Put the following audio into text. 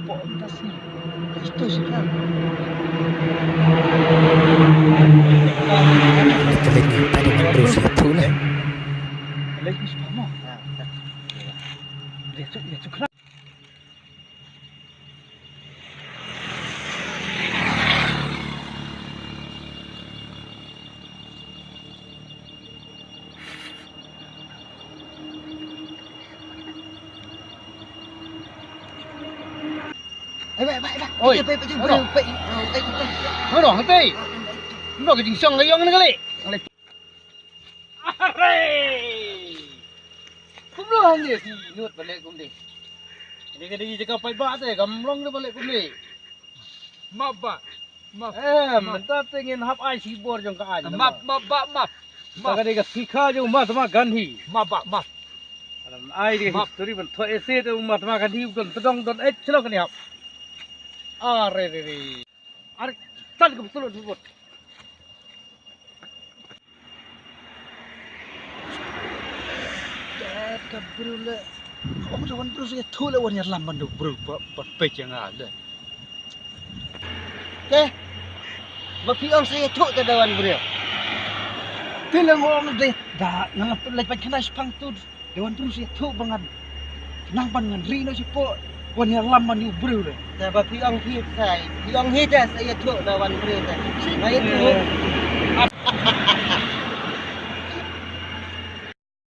po kasi. Ito sila. Terus itu lah. Lagi sepamo. Dia tu kena. Oi, bro. Bro, hati. Bro, kejing song layong ni kali. Are. Kumlo ni si nut balik kum ni. Ini kadi jaga pai ba te, gamlong ni balik kum ni. Map ba. Map. Mentah tengin hap ai sibor jong ka an. Map. Kadi ka sikha jo Mahatma Gandhi. Map. Alam ai di history ban tho ese tu Mahatma Gandhi don pedong don chlo kani hap. Are. Are tal ke betul betul. Ka bro le. Om jawan bro saya thu le wan ya lam ban do bro pa pe chang a le. Ke. Ba pi ong saya thu ta dawan bro. Tilang ong de da nang Leit Painkhana spang tu dawan bro saya thu bangan. Nang ban ngan ri no si po wan ya lam man yu bro le. Ta ba pi ong hi sai. Pi ong hi ta saya thu dawan bro ta. Saya thu.